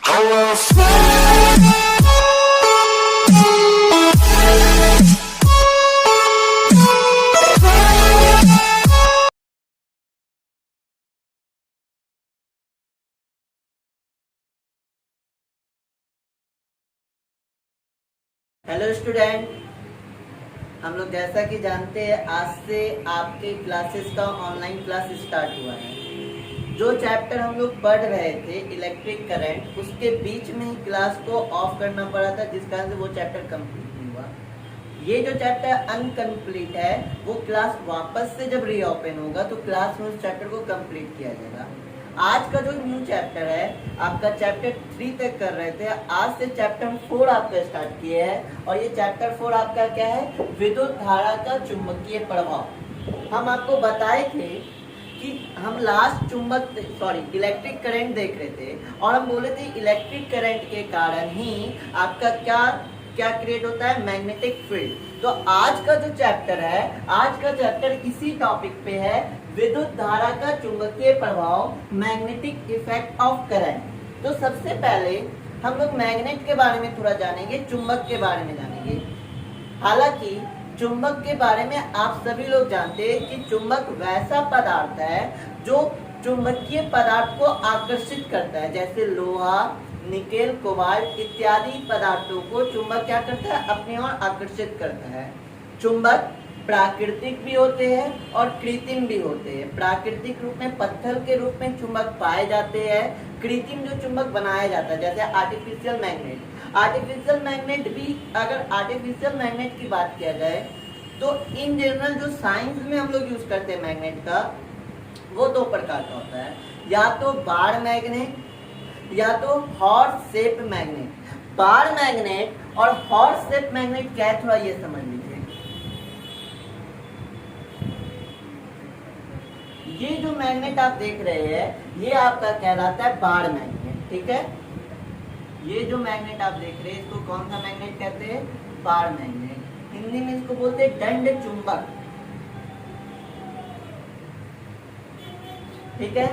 Hello student, हम लोग जैसा कि जानते हैं आज से आपके क्लासेस का ऑनलाइन क्लास स्टार्ट हुआ है। जो चैप्टर हम लोग पढ़ रहे थे इलेक्ट्रिक करंट, उसके बीच में ही क्लास को ऑफ करना पड़ा था, जिस कारण से वो चैप्टर कंप्लीट नहीं हुआ। ये जो चैप्टर अनकम्प्लीट है वो क्लास वापस से जब रीओपन होगा तो क्लास में उस चैप्टर को कंप्लीट किया जाएगा। आज का जो न्यू चैप्टर है आपका चैप्टर 3 तक कर रहे थे, आज से चैप्टर 4 आपका स्टार्ट किए हैं। और ये चैप्टर 4 आपका क्या है? विद्युत धारा का चुंबकीय प्रभाव। हम आपको बताए थे कि हम लास्ट इलेक्ट्रिक करंट देख रहे थे और हम बोले थे इलेक्ट्रिक करंट के कारण ही आपका क्या क्रिएट होता है? Magnetic field. तो आज का जो चैप्टर है, आज का चैप्टर इसी टॉपिक पे है, विद्युत धारा का चुंबकीय प्रभाव, मैग्नेटिक इफेक्ट ऑफ करंट। तो सबसे पहले हम लोग मैग्नेट के बारे में थोड़ा जानेंगे, चुंबक के बारे में जानेंगे। हालांकि चुंबक के बारे में आप सभी लोग जानते हैं कि चुंबक वैसा पदार्थ है जो चुंबकीय पदार्थ को आकर्षित करता है, जैसे लोहा, निकेल, कोबाल्ट इत्यादि पदार्थों को चुंबक क्या करता है? अपनी ओर आकर्षित करता है। चुंबक प्राकृतिक भी होते हैं और कृत्रिम भी होते हैं। प्राकृतिक रूप में पत्थर के रूप में चुंबक पाए जाते हैं। कृत्रिम जो चुंबक बनाया जाता है जैसे आर्टिफिशियल मैग्नेट। आर्टिफिशियल मैग्नेट भी, अगर आर्टिफिशियल मैग्नेट की बात किया जाए तो इन जनरल जो साइंस में हम लोग यूज करते हैं मैग्नेट का, वो दो प्रकार का होता है, या तो बार मैग्नेट या तो horse shape magnet. Bar magnet और हॉर्स शेप मैग्नेट क्या है, थोड़ा ये समझ लीजिए। ये जो मैग्नेट आप देख रहे हैं ये आपका कहलाता है बार मैग्नेट, ठीक है। ये जो मैग्नेट आप देख रहे हैं इसको कौन सा मैग्नेट कहते हैं? Bar magnet. हिंदी में इसको बोलते हैं दंड चुंबक, ठीक है।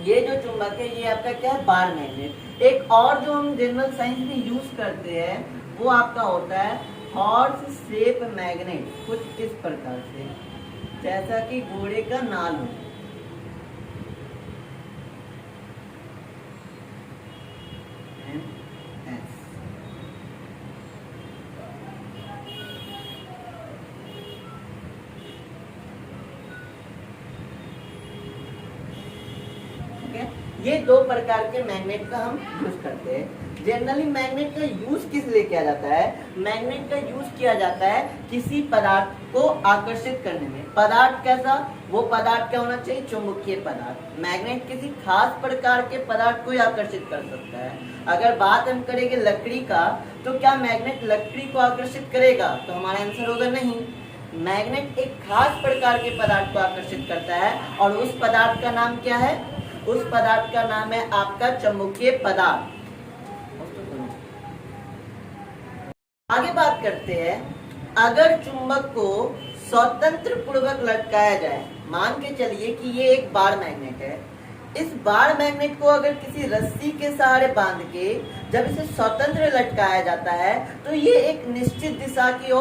ये जो चुंबक है ये आपका क्या है? Bar magnet. एक और जो हम जनरल साइंस में यूज करते हैं वो आपका होता है हॉर्स शेप मैग्नेट। कुछ इस प्रकार से, जैसा कि घोड़े का नाल हो। ये दो प्रकार के मैग्नेट का हम यूज करते हैं। जनरली मैग्नेट का यूज किस लिए किया जाता है? मैग्नेट का यूज किया जाता है किसी पदार्थ को आकर्षित करने में। पदार्थ कैसा? वो पदार्थ क्या होना चाहिए? चुंबकीय पदार्थ। मैग्नेट किसी खास प्रकार के पदार्थ को आकर्षित कर सकता है। अगर बात हम करेंगे लकड़ी का, तो क्या मैग्नेट लकड़ी को आकर्षित करेगा? तो हमारा आंसर होगा नहीं। मैग्नेट एक खास प्रकार के पदार्थ को आकर्षित करता है और उस पदार्थ का नाम क्या है? उस पदार्थ का नाम है आपका चुंबकीय पदार्थ। आगे बात करते हैं, अगर चुंबक को स्वतंत्र पूर्वक लटकाया जाए, मान के चलिए कि ये एक बार मैग्नेट है। इस बार मैग्नेट को अगर किसी रस्सी के सहारे बांध के जब इसे स्वतंत्र लटकाया जाता है तो ये एक निश्चित दिशा की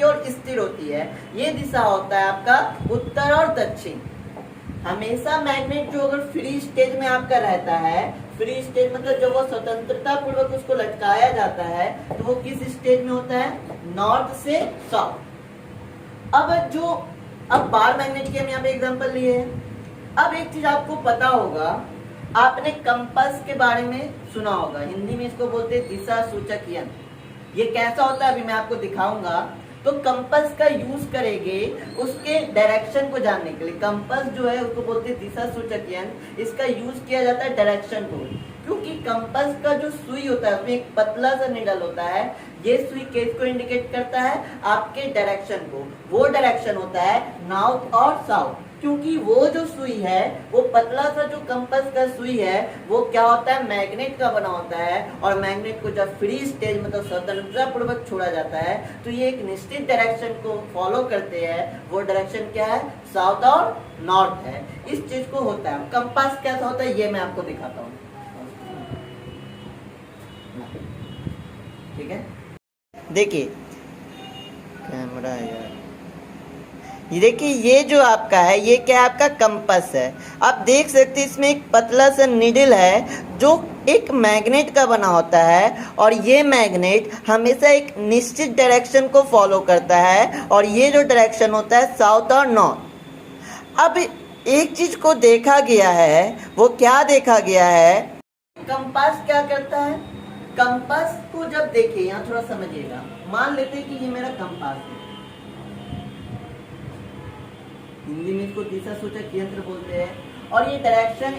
ओर स्थिर होती है। ये दिशा होता है आपका उत्तर और दक्षिण। हमेशा मैग्नेट जो अगर फ्री स्टेज में आपका रहता है, फ्री स्टेज मतलब जब वो स्वतंत्रता पूर्वक उसको लटकाया जाता है तो वो किस स्टेज में होता है? नॉर्थ से साउथ। अब बार मैग्नेट की हम यहाँ पे एग्जांपल लिए हैं। अब एक चीज आपको पता होगा, आपने कंपास के बारे में सुना होगा, हिंदी में इसको बोलते हैं दिशा सूचक यंत्र। ये कैसा होता है अभी मैं आपको दिखाऊंगा। तो कंपास का यूज करेंगे उसके डायरेक्शन को जानने के लिए। कंपास जो है उसको बोलते हैं दिशा सूचक यंत्र। इसका यूज किया जाता है डायरेक्शन को, क्योंकि कंपास का जो सुई होता है उसमें एक पतला सा निडल होता है। ये सुई किसको इंडिकेट करता है? आपके डायरेक्शन को। वो डायरेक्शन होता है नॉर्थ और साउथ। क्योंकि वो जो सुई है, वो पतला सा जो कंपास का सुई है, वो क्या होता है, मैग्नेट का बना होता है। और मैग्नेट को जब फ्री स्टेज मतलब स्वतंत्रता पूर्वक छोड़ा जाता है तो ये एक निश्चित डायरेक्शन को फॉलो करते हैं। वो डायरेक्शन क्या है, साउथ और नॉर्थ है। इस चीज को होता है। कंपास कैसा होता है ये मैं आपको दिखाता हूँ, ठीक है। देखिए कैमरा यार, ये देखिए, ये जो आपका है ये क्या है, आपका कंपास है। आप देख सकते हैं इसमें एक पतला सा निडल है जो एक मैग्नेट का बना होता है। और ये मैग्नेट हमेशा एक निश्चित डायरेक्शन को फॉलो करता है और ये जो डायरेक्शन होता है साउथ और नॉर्थ। अब एक चीज को देखा गया है, वो क्या देखा गया है, कंपास क्या करता है, कंपास को जब देखिए, यहाँ थोड़ा समझिएगा, मान लेते हैं कि ये मेरा कंपास है, हिंदी में इसको दिशा सूचक यंत्र बोलते हैं, और ये डायरेक्शन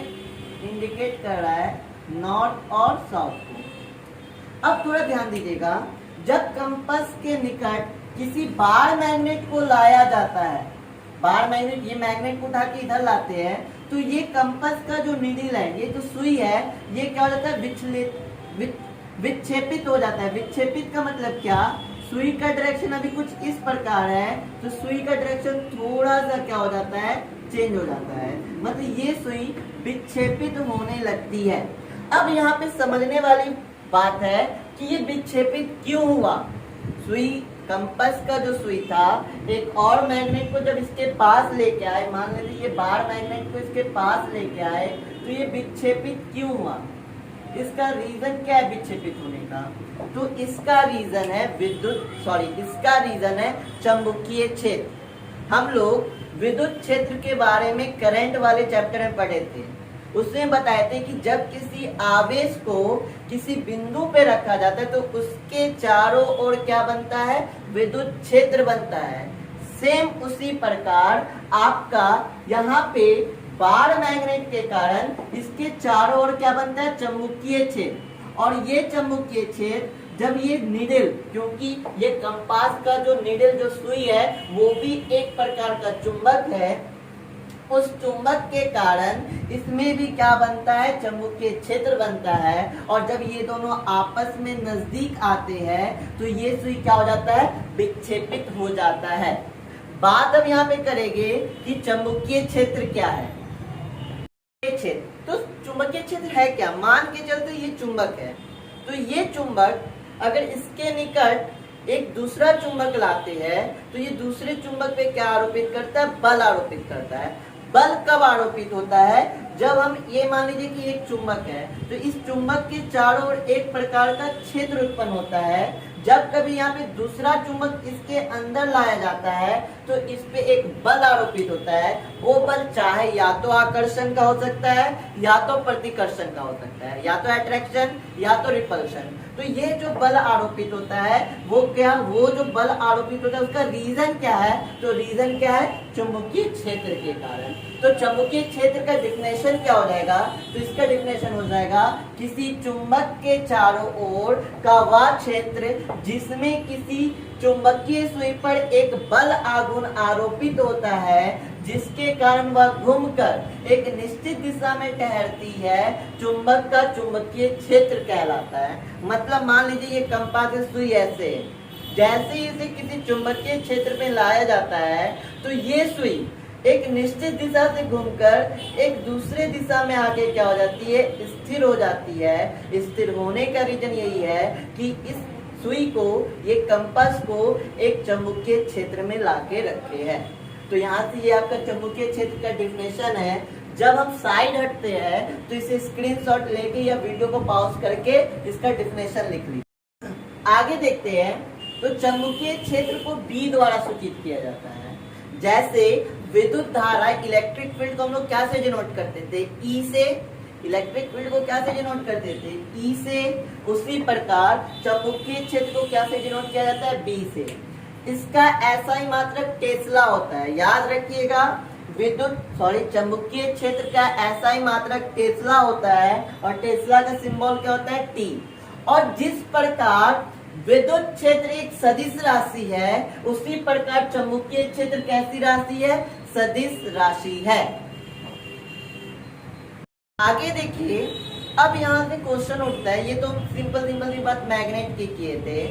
इंडिकेट कर रहा है नॉर्थ और साउथ को। अब थोड़ा ध्यान दीजिएगा, जब कंपास के निकट किसी बार मैग्नेट को लाया जाता है, बार मैग्नेट, ये मैग्नेट को उठा के इधर लाते हैं, तो ये कंपास का जो नीडल है, ये जो सुई है, ये क्या हो जाता है, विक्षेपित हो जाता है। विक्षेपित का मतलब क्या, सुई का डायरेक्शन अभी कुछ इस प्रकार है तो सुई का डायरेक्शन थोड़ा सा क्या हो जाता है, चेंज हो जाता है, मतलब ये सुई विक्षेपित होने लगती है। अब यहाँ पे समझने वाली बात है कि ये विक्षेपित क्यों हुआ। सुई, कंपास का जो सुई था, एक और मैग्नेट को जब इसके पास लेके आए, मान लीजिए ये बार मैग्नेट को इसके पास लेके आए, तो ये विक्षेपित क्यों हुआ, इसका रीजन क्या है विक्षेपित होने का, तो इसका रीजन है इसका रीजन है चुंबकीय क्षेत्र। हम लोग विद्युत क्षेत्र के बारे में करंट वाले चैप्टर में पढ़े थे, उसमें बताए थे कि जब किसी आवेश को किसी बिंदु पे रखा जाता है तो उसके चारों ओर क्या बनता है, विद्युत क्षेत्र बनता है। सेम उसी प्रकार आपका यहाँ पे बार मैग्नेट के कारण इसके चारों ओर क्या बनता है, चुंबकीय क्षेत्र। और ये चुंबकीय क्षेत्र जब ये निडल, क्योंकि ये कंपास का जो निडल जो सुई है वो भी एक प्रकार का चुंबक है, उस चुंबक के कारण इसमें भी क्या बनता है, चुंबकीय क्षेत्र बनता है। और जब ये दोनों आपस में नजदीक आते हैं तो ये सुई क्या हो जाता है, विक्षेपित हो जाता है। बात अब यहाँ पे करेंगे कि चुंबकीय क्षेत्र क्या है। क्षेत्र, तो चुंबकीय क्षेत्र है क्या, मान के चलते ये चुंबक है, तो ये चुंबक अगर इसके निकट एक दूसरा चुंबक लाते हैं तो ये दूसरे चुंबक पे क्या आरोपित करता है, बल आरोपित करता है। बल कब आरोपित होता है, जब हम ये मान लीजिए कि एक चुंबक है तो इस चुंबक के चारों ओर एक प्रकार का क्षेत्र उत्पन्न होता है। जब कभी यहाँ पे दूसरा चुंबक इसके अंदर लाया जाता है तो इस पे एक बल आरोपित होता है। वो बल चाहे या तो आकर्षण का हो सकता है या तो प्रतिकर्षण का हो सकता है, या तो अट्रैक्शन या तो रिपल्शन। तो ये जो बल आरोपित होता है वो क्या, वो जो बल आरोपित होता है उसका रीजन क्या है, तो रीजन क्या है, चुंबकीय क्षेत्र के कारण। तो चुंबकीय क्षेत्र का डिफिनेशन क्या हो जाएगा, तो इसका डिफिनेशन हो जाएगा किसी चुंबक के चारों ओर का वह क्षेत्र जिसमें किसी चुंबकीय सुई पर एक बल आघूर्ण आरोपित होता है, जिसके कारण वह घूमकर एक निश्चित दिशा में ठहरती है, चुंबक का चुंबकीय क्षेत्र कहलाता है। मतलब मान लीजिए ये कंपास सुई ऐसे, जैसे ही इसे किसी चुंबकीय क्षेत्र में लाया जाता है तो ये सुई एक निश्चित दिशा से घूमकर एक दूसरे दिशा में आके क्या हो जाती है, स्थिर हो जाती है। स्थिर होने का रीजन यही है कि इस सुई को, ये कंपास को एक चुंबकीय क्षेत्र में लाके रखे हैं। तो यहाँ से ये आपका चुंबकीय क्षेत्र का डिफिनेशन है। जब हम साइड हटते हैं तो इसे स्क्रीनशॉट लेके या वीडियो को पॉज करके इसका डिफिनेशन लिख लीजिए। आगे देखते हैं, तो चुंबकीय क्षेत्र को बी द्वारा सूचित किया जाता है। जैसे विद्युत धारा, इलेक्ट्रिक फील्ड को हम लोग क्या से डिनोट करते थे, ई से। इलेक्ट्रिक फील्ड को क्या से डिनोट करते थे, ई से। उसी प्रकार चुंबकीय क्षेत्र को क्या से डिनोट किया जाता है, बी से। इसका ऐसा ही मात्रक टेस्ला होता है, याद रखिएगा। चुंबकीय क्षेत्र का ऐसा ही मात्रक टेस्ला होता है और टेस्ला का सिंबल क्या होता है, टी। और जिस प्रकार विद्युत क्षेत्र एक सदिश राशि है, उसी प्रकार चुंबकीय क्षेत्र कैसी राशि है, सदिश राशि है। आगे देखिए, अब यहाँ से क्वेश्चन उठता है, ये तो सिंपल सिंपल सी बात मैग्नेट की किए थे,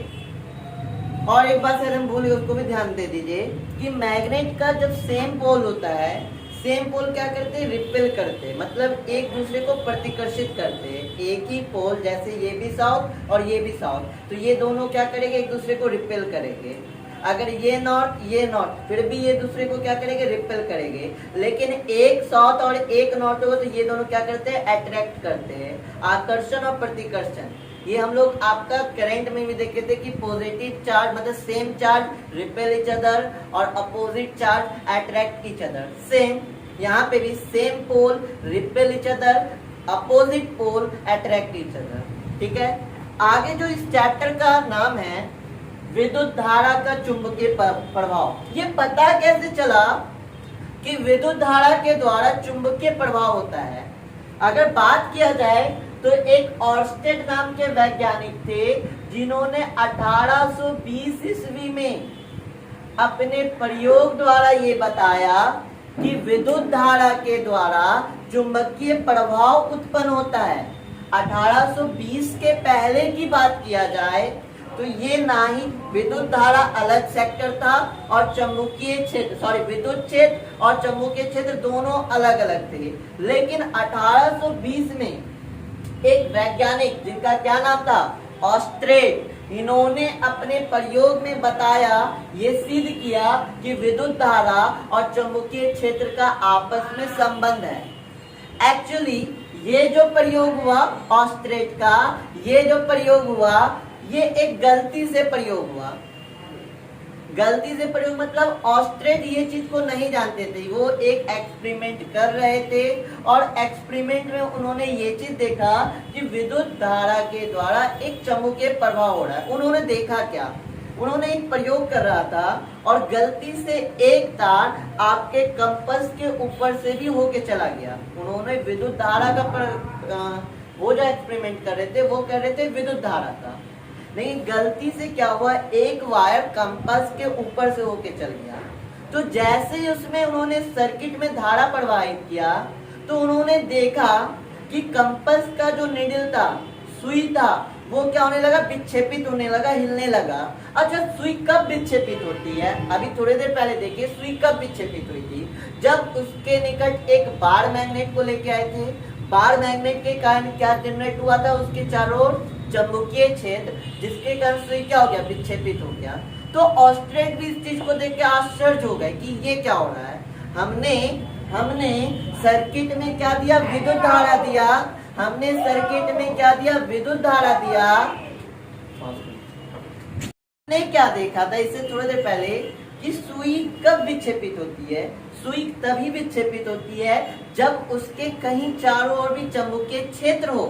और एक बात अगर हम भूल गए उसको भी ध्यान दे दीजिए कि मैग्नेट का जब सेम पोल होता है, सेम पोल क्या करते हैं, रिपेल करते हैं, मतलब एक दूसरे को प्रतिकर्षित करते हैं। एक ही पोल, जैसे ये भी साउथ और ये भी साउथ, तो ये दोनों क्या करेंगे, एक दूसरे को रिपेल करेंगे। अगर ये नॉर्थ ये नॉर्थ, फिर भी ये दूसरे को क्या करेंगे, रिपेल करेंगे। लेकिन एक साउथ और एक नॉर्थ होगा तो ये दोनों क्या करते हैं, अट्रैक्ट करते हैं। आकर्षण और प्रतिकर्षण, ये हम लोग आपका करंट में भी देखे थे कि पॉजिटिव चार्ज मतलब same charge repel each other और opposite charge attract each other. Same यहाँ पे भी same pole repel each other, opposite pole attract each other. ठीक है, आगे जो इस चैप्टर का नाम है विद्युत धारा का चुंबकीय प्रभाव। ये पता कैसे चला कि विद्युत धारा के द्वारा चुंबकीय प्रभाव होता है? अगर बात किया जाए तो एक ऑर्स्टेड नाम के वैज्ञानिक थे जिन्होंने 1820 ईस्वी में अपने प्रयोग द्वारा ये बताया कि विद्युत धारा के द्वारा चुंबकीय प्रभाव उत्पन्न होता है। 1820 के पहले की बात किया जाए तो ये ना ही विद्युत धारा अलग सेक्टर था और चुंबकीय क्षेत्र विद्युत क्षेत्र और चुंबकीय क्षेत्र दोनों अलग अलग थे। लेकिन 1820 में एक वैज्ञानिक जिनका क्या नाम था, ऑस्ट्रेट, इन्होंने अपने प्रयोग में बताया, ये सिद्ध किया कि विद्युत धारा और चुंबकीय क्षेत्र का आपस में संबंध है। एक्चुअली ये जो प्रयोग हुआ ऑस्ट्रेट का, ये जो प्रयोग हुआ ये एक गलती से प्रयोग हुआ। गलती से प्रयोग मतलब ऑस्ट्रेट ये चीज को नहीं जानते थे, वो एक एक्सपेरिमेंट कर रहे थे और एक्सपेरिमेंट में उन्होंने ये चीज देखा कि विद्युत धारा के द्वारा एक चुंबकीय प्रभाव हो रहा है। उन्होंने देखा क्या, उन्होंने एक प्रयोग कर रहा था और गलती से एक तार आपके कंपास के ऊपर से भी होके चला गया। उन्होंने विद्युत धारा का वो जो एक्सपेरिमेंट कर रहे थे वो कर रहे थे विद्युत धारा का, लेकिन गलती से क्या हुआ, एक वायर कंपास के ऊपर से होके चल गया। तो जैसे ही उसमें उन्होंने सर्किट में धारा प्रवाहित किया तो उन्होंने देखा कि कंपास का जो नीडल था, सुई था, वो क्या होने लगा, विक्षेपित होने लगा, हिलने लगा। अच्छा, सुई कब विक्षेपित होती है? अभी थोड़ी देर पहले देखिए सुई कब विक्षेपित हुई थी, जब उसके निकट एक बार मैग्नेट को लेके आए थे। बार मैग्नेट के कारण क्या जनरेट हुआ था, उसके चारों ओर चुंबकीय क्षेत्र, जिसके कारण सुई क्या हो गया, विक्षेपित हो गया। तो ऑस्ट्रेट भी इस चीज को देख के आश्चर्य हो गए कि ये क्या हो रहा है। हमने सर्किट में क्या दिया, विद्युत धारा दिया। हमने सर्किट में क्या दिया, विद्युत धारा दिया। ने क्या देखा था इससे थोड़ी देर पहले कि सुई कब विक्षेपित होती है? सुई तभी विक्षेपित होती है जब उसके कहीं चारों ओर भी चुंबकीय क्षेत्र हो।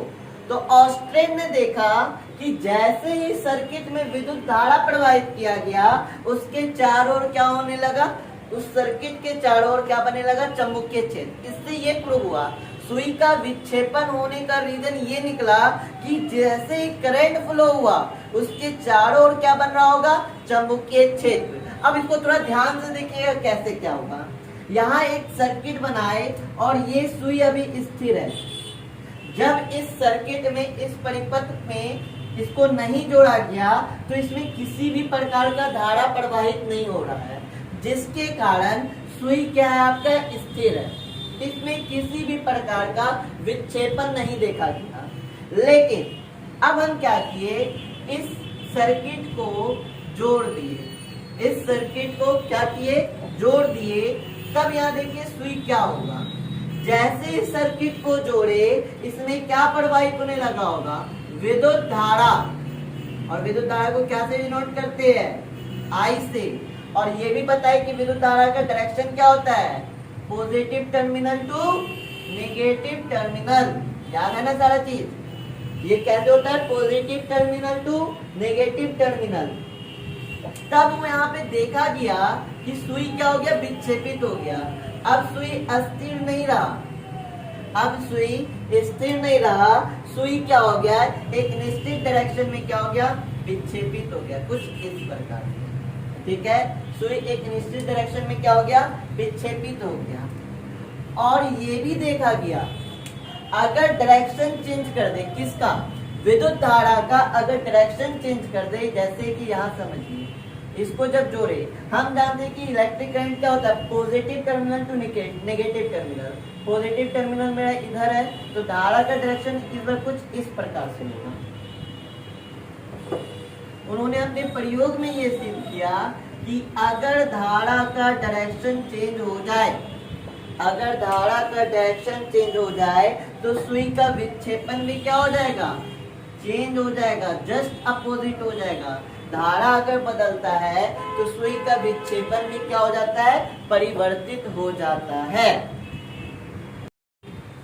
तो ऑस्ट्रेट ने देखा कि जैसे ही सर्किट में विद्युत धारा प्रवाहित किया गया, उसके चारों ओर क्या होने लगा, उस सर्किट के चारों ओर क्या बनने लगा, चुंबकीय क्षेत्र। इससे ये प्रूव हुआ, सुई का विक्षेपण होने का रीजन ये निकला कि जैसे ही करंट फ्लो हुआ उसके चारों ओर क्या बन रहा होगा, चुंबकीय क्षेत्र। अब इसको थोड़ा ध्यान से देखिएगा कैसे क्या होगा। यहाँ एक सर्किट बनाए और ये सुई अभी स्थिर है। जब इस सर्किट में, इस परिपथ में इसको नहीं जोड़ा गया तो इसमें किसी भी प्रकार का धारा प्रवाहित नहीं हो रहा है, जिसके कारण सुई क्या है, आपका स्थिर है। इसमें किसी भी प्रकार का विक्षेपण नहीं देखा गया। लेकिन अब हम क्या किए, इस सर्किट को जोड़ दिए। इस सर्किट को क्या किए, जोड़ दिए। तब यहाँ देखिए सुई क्या होगा, जैसे इस सर्किट को जोड़े इसमें क्या प्रवाहित होने लगा होगा, विद्युत धारा। और विद्युत धारा को क्या से डिनोट करते हैं, आई से। और ये भी पता है कि विद्युत धारा का डायरेक्शन क्या होता है, positive terminal to negative terminal. याद है ना सारा चीज, ये कैसे होता है, positive terminal to negative terminal. तब यहाँ पे देखा गया कि सुई क्या हो गया, विक्षेपित हो गया। अब सुई अस्थिर नहीं रहा, अब सुई स्थिर नहीं रहा, सुई क्या हो गया, एक निश्चित डायरेक्शन में क्या हो गया, विक्षेपित हो गया, कुछ इस प्रकार। ठीक है, सुई एक निश्चित डायरेक्शन में क्या हो गया, विक्षेपित हो गया। और ये भी देखा गया अगर डायरेक्शन चेंज कर दे, किसका, विद्युत धारा का अगर डायरेक्शन चेंज कर दे, जैसे कि यहाँ समझिए, इसको जब जोड़े, हम जानते हैं कि इलेक्ट्रिक करंट क्या होता है, positive terminal to negative terminal. Positive terminal मेरा इधर है, तो धारा का डायरेक्शन इस बार कुछ इस प्रकार से होगा। उन्होंने अपने प्रयोग में ये सिद्ध किया कि अगर धारा का डायरेक्शन चेंज हो जाए, अगर धारा का डायरेक्शन चेंज हो जाए तो सुई का विक्षेपन भी क्या हो जाएगा, चेंज हो जाएगा, जस्ट अपोजिट हो जाएगा। धारा अगर बदलता है तो सुई का विक्षेपन भी क्या हो जाता है, परिवर्तित हो जाता है।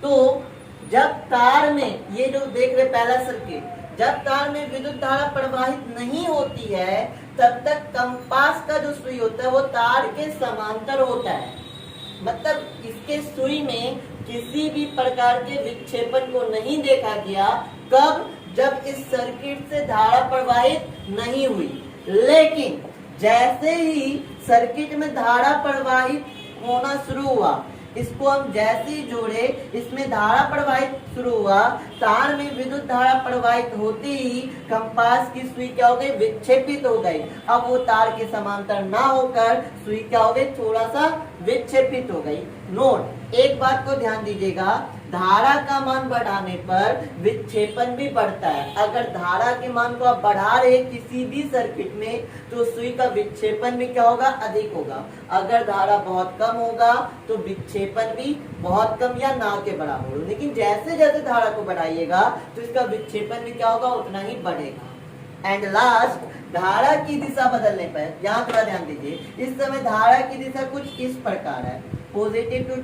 तो जब तार में, ये जो देख रहे पहला सर्किट, जब तार में विद्युत धारा प्रवाहित नहीं होती है तब तक कंपास का जो सुई होता है वो तार के समांतर होता है। मतलब इसके सुई में किसी भी प्रकार के विक्षेपन को नहीं देखा गया। कब, जब इस सर्किट से धारा प्रवाहित नहीं हुई। लेकिन जैसे ही सर्किट में धारा प्रवाहित होना शुरू हुआ, इसको हम जैसे ही जोड़े, इसमें धारा प्रवाहित शुरू हुआ, तार में विद्युत धारा प्रवाहित होते ही कंपास की सुई क्या हो गई, विक्षेपित हो गई। अब वो तार के समांतर ना होकर सुई क्या हो गई, थोड़ा सा विक्षेपित हो गई। नोट, एक बात को ध्यान दीजिएगा, धारा का मान बढ़ाने पर विक्षेपन भी बढ़ता है। अगर धारा के मान को आप बढ़ा रहे किसी भी सर्किट में तो सुई का विक्षेपन भी क्या होगा, अधिक होगा। अगर धारा बहुत कम होगा तो विक्षेपन भी बहुत कम या ना के बराबर होगा। लेकिन जैसे जैसे धारा को बढ़ाइएगा तो इसका विक्षेपन भी क्या होगा, उतना ही बढ़ेगा। एंड लास्ट, धारा की दिशा बदलने पर, यहाँ थोड़ा ध्यान दीजिए, इस समय धारा की दिशा कुछ इस प्रकार है, पॉजिटिव टू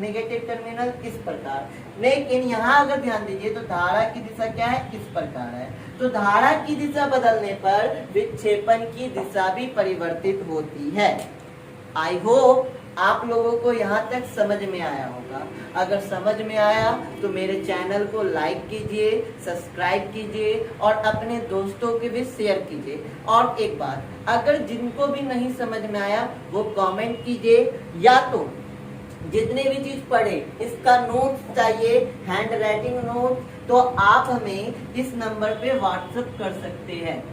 नेगेटिव टर्मिनल इस प्रकार। लेकिन यहाँ अगर ध्यान दीजिए तो धारा की दिशा क्या है, इस प्रकार है। तो धारा की दिशा बदलने पर विक्षेपन की दिशा भी परिवर्तित होती है। आई होप आप लोगों को यहाँ तक समझ में आया होगा। अगर समझ में आया तो मेरे चैनल को लाइक कीजिए, सब्सक्राइब कीजिए और अपने दोस्तों के भी शेयर कीजिए। और एक बात, अगर जिनको भी नहीं समझ में आया वो कमेंट कीजिए, या तो जितने भी चीज पढ़े इसका नोट चाहिए, हैंड राइटिंग नोट, तो आप हमें इस नंबर पे व्हाट्सएप कर सकते हैं।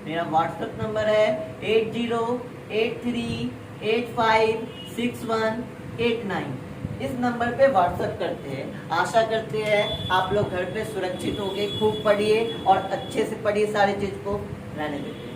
मेरा व्हाट्सएप नंबर है 8083856189। इस नंबर पे व्हाट्सएप करते हैं। आशा करते हैं आप लोग घर पे सुरक्षित होके खूब पढ़िए और अच्छे से पढ़िए, सारी चीज को रहने देते हैं।